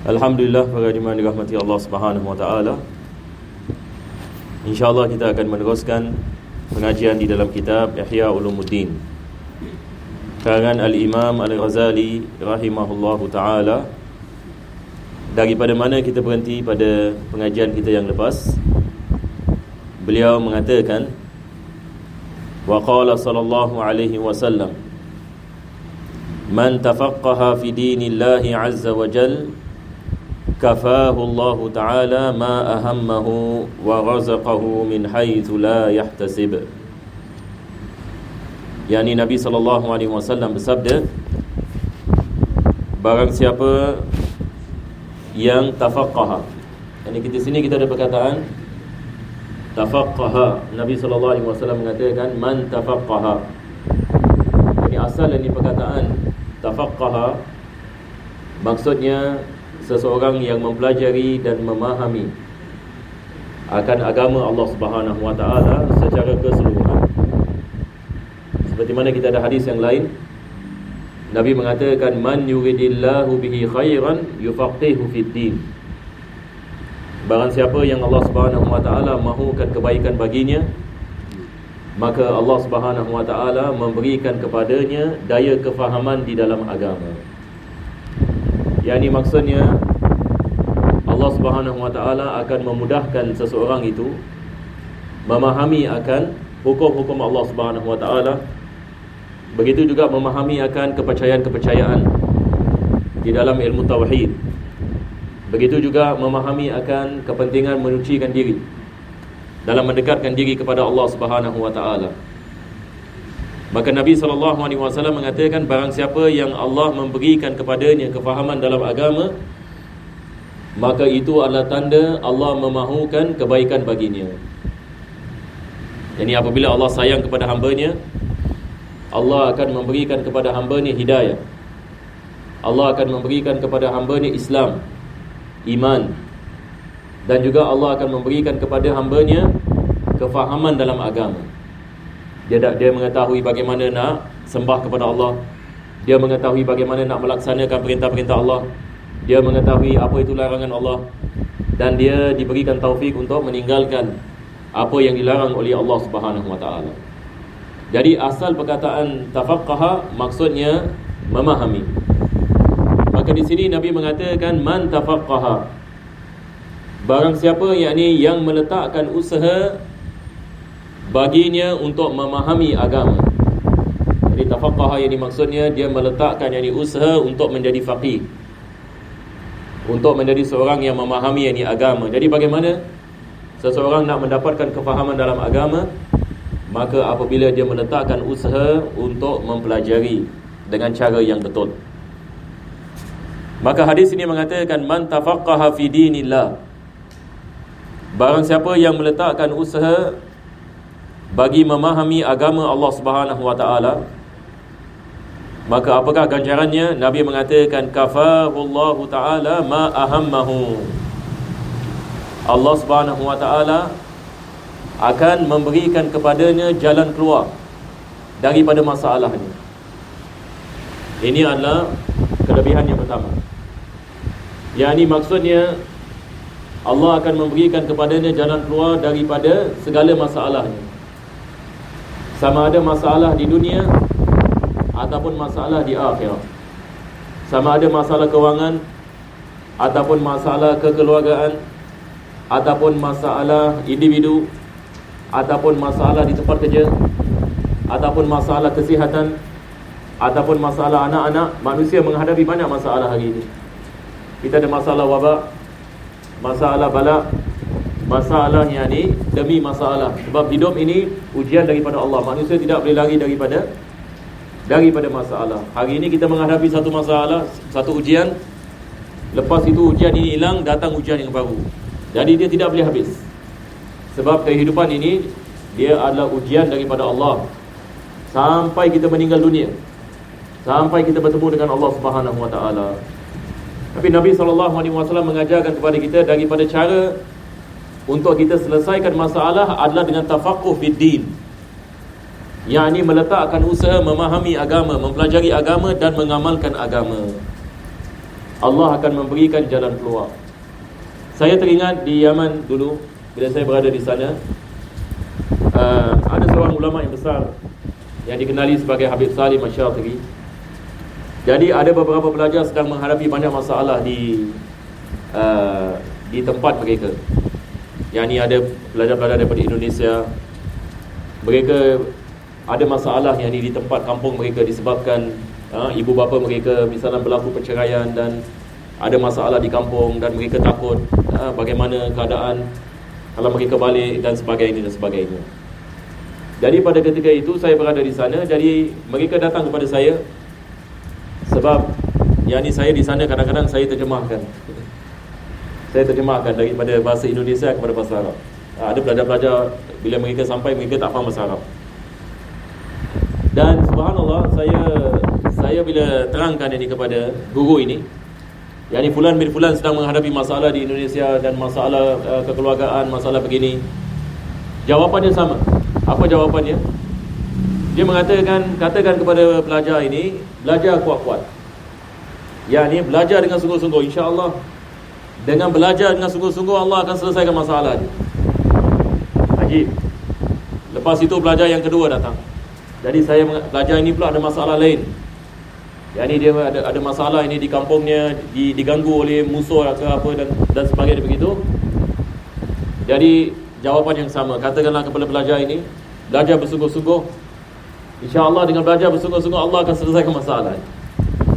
Alhamdulillah, para jemaah dirahmati Allah Subhanahu wa taala. InsyaAllah kita akan meneruskan pengajian di dalam kitab Ihya Ulumuddin karangan Al-Imam Al-Ghazali rahimahullahu taala. Daripada mana kita berhenti pada pengajian kita yang lepas, beliau mengatakan, wa qala sallallahu alaihi wasallam, man tafaqqaha fi dinillahi azza wa jalla kafahu Allah Ta'ala ma ahammahu wa razaqahu min haitsu la yahtasib. Yani Nabi SAW bersabda, barang siapa yang tafaqqaha, yani kita sini kita ada perkataan tafaqqaha. Nabi SAW mengatakan man tafaqqaha. Jadi asal dari perkataan tafaqqaha maksudnya seseorang yang mempelajari dan memahami akan agama Allah Subhanahu wa taala secara keseluruhan. Seperti mana kita ada hadis yang lain, Nabi mengatakan man yuridillahu bihi khairan yufaqihu fid din. Barang siapa yang Allah Subhanahu wa taala mahukan kebaikan baginya, maka Allah Subhanahu wa taala memberikan kepadanya daya kefahaman di dalam agama. Yani maksudnya Allah Subhanahu wa taala akan memudahkan seseorang itu memahami akan hukum-hukum Allah Subhanahu wa taala. Begitu juga memahami akan kepercayaan-kepercayaan di dalam ilmu tauhid. Begitu juga memahami akan kepentingan menyucikan diri dalam mendekatkan diri kepada Allah Subhanahu wa taala. Maka Nabi SAW mengatakan, barang siapa yang Allah memberikan kepadanya kefahaman dalam agama, maka itu adalah tanda Allah memahukan kebaikan baginya. Jadi apabila Allah sayang kepada hambanya, Allah akan memberikan kepada hambanya hidayah. Allah akan memberikan kepada hambanya Islam, iman. Dan juga Allah akan memberikan kepada hambanya kefahaman dalam agama. Dia mengetahui bagaimana nak sembah kepada Allah. Dia mengetahui bagaimana nak melaksanakan perintah-perintah Allah. Dia mengetahui apa itu larangan Allah. Dan dia diberikan taufik untuk meninggalkan apa yang dilarang oleh Allah Subhanahu wa taala. Jadi asal perkataan tafaqqaha maksudnya memahami. Maka di sini Nabi mengatakan man tafaqqaha, barang siapa yakni yang meletakkan usaha baginya untuk memahami agama. Jadi tafaqqaha yang maksudnya dia meletakkan yakni usaha untuk menjadi faqih, untuk menjadi seorang yang memahami yakni agama. Jadi bagaimana seseorang nak mendapatkan kefahaman dalam agama? Maka apabila dia meletakkan usaha untuk mempelajari dengan cara yang betul. Maka hadis ini mengatakan man tafaqqaha fi dinillah, barang siapa yang meletakkan usaha bagi memahami agama Allah Subhanahu wa taala, maka apakah ganjarannya? Nabi mengatakan kafahullahu taala ma ahammahu. Allah Subhanahu wa taala akan memberikan kepadanya jalan keluar daripada masalahnya. Ini adalah kelebihan yang pertama. Yang ini maksudnya Allah akan memberikan kepadanya jalan keluar daripada segala masalahnya. Sama ada masalah di dunia ataupun masalah di akhirat. Sama ada masalah kewangan ataupun masalah kekeluargaan, ataupun masalah individu, ataupun masalah di tempat kerja, ataupun masalah kesihatan, ataupun masalah anak-anak. Manusia menghadapi banyak masalah hari ini. Kita ada masalah wabak, masalah bala, masalah yang ni demi masalah. Sebab hidup ini ujian daripada Allah. Manusia tidak boleh lari daripada masalah. Hari ini kita menghadapi satu masalah, satu ujian. Lepas itu ujian ini hilang, datang ujian yang baru. Jadi dia tidak boleh habis. Sebab kehidupan ini dia adalah ujian daripada Allah sampai kita meninggal dunia, sampai kita bertemu dengan Allah Subhanahu wa taala. Tapi Nabi SAW mengajarkan kepada kita daripada cara untuk kita selesaikan masalah adalah dengan tafaqquh fid din. Yang ini meletakkan usaha memahami agama, mempelajari agama dan mengamalkan agama. Allah akan memberikan jalan keluar. Saya teringat di Yaman dulu, bila saya berada di sana, ada seorang ulama yang besar yang dikenali sebagai Habib Salim Asy-Syatibi. Jadi ada beberapa pelajar sedang menghadapi banyak masalah di tempat mereka. Yang ni ada pelajar-pelajar daripada Indonesia. Mereka ada masalah yang ni di tempat kampung mereka disebabkan ibu bapa mereka misalnya berlaku perceraian dan ada masalah di kampung, dan mereka takut bagaimana keadaan kalau mereka balik dan sebagainya dan sebagainya. Jadi pada ketika itu saya berada di sana, jadi mereka datang kepada saya sebab yang ni saya di sana kadang-kadang saya terjemahkan. Saya terjemahkan daripada bahasa Indonesia kepada bahasa Arab. Ada pelajar-pelajar bila mereka sampai mereka tak faham bahasa Arab. Dan subhanallah, saya bila terangkan ini kepada guru ini, yang ni fulan bin fulan sedang menghadapi masalah di Indonesia dan masalah kekeluargaan, masalah begini. Jawapannya sama. Apa jawapannya? Dia mengatakan, katakan kepada pelajar ini, belajar kuat-kuat. Ya, ni belajar dengan sungguh-sungguh, insya-Allah. Dengan belajar dengan sungguh-sungguh Allah akan selesaikan masalah dia. Ajib. Lepas itu pelajar yang kedua datang. Jadi saya pelajar ini pula ada masalah lain. Yang ni dia ada masalah ini di kampungnya, diganggu oleh musuh atau apa dan sebagainya begitu. Jadi jawapan yang sama, katakanlah kepada pelajar ini, belajar bersungguh-sungguh. Insya-Allah dengan belajar bersungguh-sungguh Allah akan selesaikan masalah.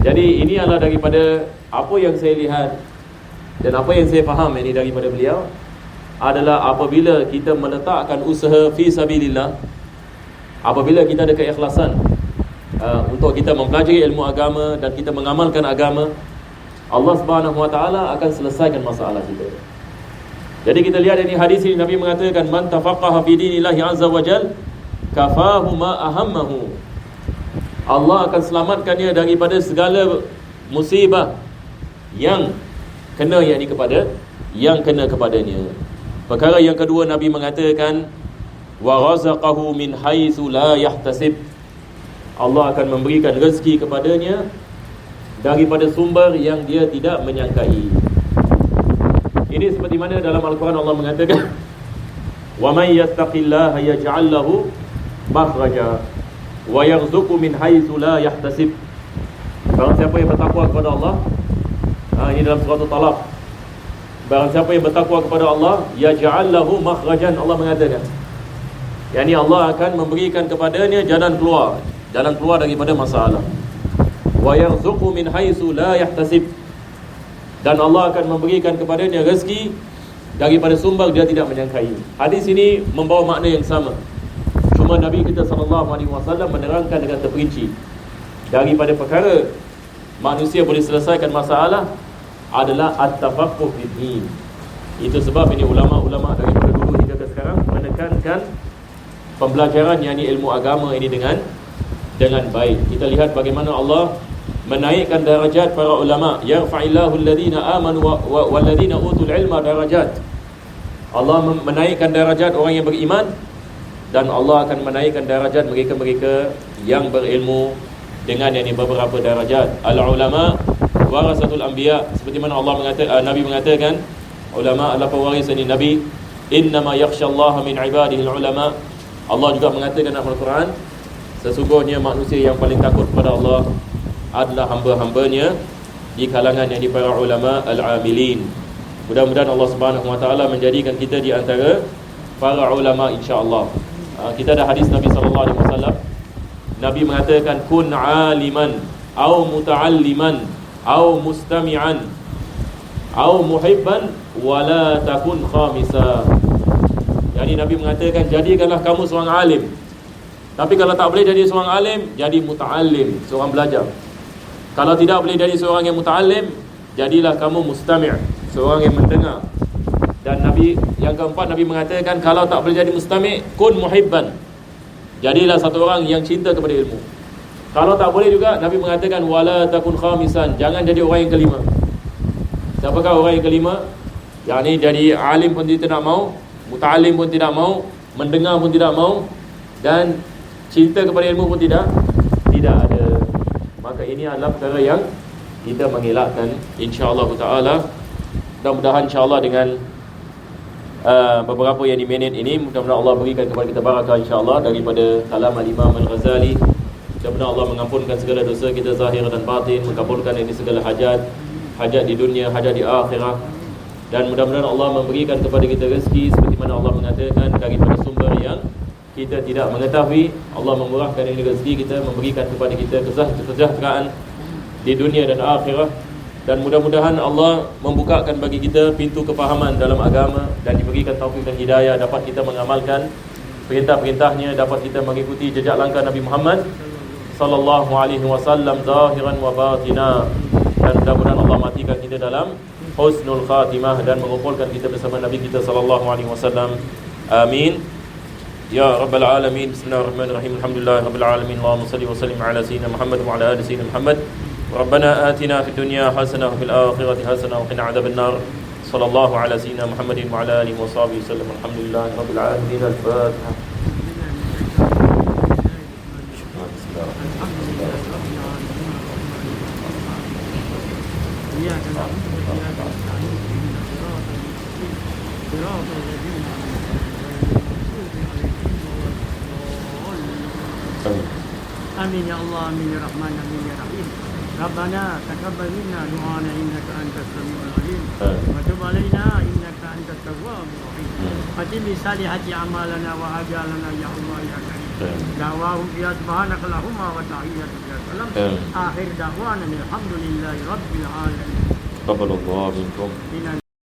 Jadi ini adalah daripada apa yang saya lihat dan apa yang saya faham ini daripada beliau adalah apabila kita meletakkan usaha fi sabilillah, apabila kita ada keikhlasan untuk kita mempelajari ilmu agama dan kita mengamalkan agama, Allah Subhanahu Wa Taala akan selesaikan masalah kita. Jadi kita lihat ini hadis ini, Nabi mengatakan man tafaqqaha fi dinillahi azza wa jal kafahu ma ahammahu. Allah akan selamatkan dia daripada segala musibah yang kena kepadanya. Perkara yang kedua, Nabi mengatakan wa razaqahu min haitsu la yahtasib. Allah akan memberikan rezeki kepadanya daripada sumber yang dia tidak menyangkai. Ini seperti mana dalam Al-Quran Allah mengatakan wa may yattaqillaha yaj'al lahu makhraja wa yarzuqhu min haitsu la yahtasib. Barang siapa yang bertakwa kepada Allah, ini dalam surah At-Talaq. Barang siapa yang bertakwa kepada Allah, yaj'al lahu makhrajan, Allah mengatakan, yakni Allah akan memberikan kepadanya jalan keluar daripada masalah. Wa yarzuqhu min haitsu la yahtasib, dan Allah akan memberikan kepadanya rezeki daripada sumber dia tidak menyangkai. Hadis ini membawa makna yang sama. Cuma Nabi kita SAW menerangkan dengan terperinci. Daripada perkara manusia boleh selesaikan masalah adalah at-tafaqquh fid din. Itu sebab ini ulama-ulama daripada dulu hingga ke sekarang menekankan pembelajaran yakni ilmu agama ini dengan baik. Kita lihat bagaimana Allah menaikkan darajat para ulama. Yarfa'illahu alladhina amanu walladhina utul ilma darajat. Allah menaikkan darajat orang yang beriman, dan Allah akan menaikkan darajat mereka-mereka yang berilmu dengan yang beberapa darajat. Al-ulama warasatul anbiya, seperti mana Allah mengatakan, Nabi mengatakan ulama adalah pewaris ini Nabi. Innama yakhshallaha min ibadihi ulama. Allah juga mengatakan dalam Al-Quran, sesungguhnya manusia yang paling takut kepada Allah adalah hamba-hambanya di kalangan yang para ulama al-amilin. Mudah-mudahan Allah Subhanahu Wa Taala menjadikan kita di antara para ulama, insya-Allah. Kita ada hadis Nabi sallallahu alaihi wasallam. Nabi mengatakan kun aliman au muta'alliman au mustami'an au muhibban wala takun khamisa. Yani Nabi mengatakan jadikanlah kamu seorang alim. Tapi kalau tak boleh jadi seorang alim, jadi muta'allim, seorang belajar. Kalau tidak boleh jadi seorang yang muta'allim, jadilah kamu mustami', seorang yang mendengar. Dan Nabi yang keempat, Nabi mengatakan kalau tak boleh jadi mustami', kun muhibban, jadilah satu orang yang cinta kepada ilmu. Kalau tak boleh juga, Nabi mengatakan wala takun khamisan, jangan jadi orang yang kelima. Siapakah orang yang kelima? Yang ni jadi alim pun tidak mau, muta'allim pun tidak mau, mendengar pun tidak mau, dan cinta kepada ilmu pun tidak ada. Maka ini adalah perkara kita mengelakkan, insya-Allah taala. Mudah-mudahan insya-Allah dengan beberapa yang di minit ini, mudah-mudahan Allah berikan kepada kita barakah insya-Allah daripada kalam Imam Al-Ghazali. Mudah-mudahan Allah mengampunkan segala dosa kita zahir dan batin, mengabulkan ini segala hajat di dunia, hajat di akhirat. Dan mudah-mudahan Allah memberikan kepada kita rezeki seperti mana Allah mengatakan daripada sumber yang kita tidak mengetahui. Allah memurahkan ini rezeki kita, memberikan kepada kita kesejahteraan di dunia dan akhirat. Dan mudah-mudahan Allah membukakan bagi kita pintu kefahaman dalam agama dan diberikan taufik dan hidayah, dapat kita mengamalkan perintah-perintahnya, dapat kita mengikuti jejak langkah Nabi Muhammad sallallahu alaihi wasallam zahiran wa batina. Dan mudah-mudahan Allah matikan kita dalam husnul khatimah dan mengumpulkan kita bersama Nabi kita sallallahu alaihi wasallam. Amin. Ya rabbal alamin. Bismillahirrahmanirrahim. Alhamdulillahirabbil alamin. Allahumma shalli wa sallim ala sayyidina Muhammad wa ala ali sayyidina Muhammad. ربنا آتنا في الدنيا حسنة وفي الآخرة حسنة وقنا عذاب النار. صلى الله على سيدنا محمد وعلى آله وصحبه وسلم. الحمد لله رب العالمين. الفاتحة. آمين يا الله آمين يا رحمن آمين يا رحيم. ربنا تقبل منا دعانا إنك أنت السميع العليم وتب علينا إنك أنت التواب الرحيم. ختم بصالحة أعمالنا وآجالنا يا الله يا كريم. دعواهم فيها سبحانك اللهم وتحياتهم فيها سلام. آخر دعوانا الحمد لله رب العالمين. تقبل الله منكم.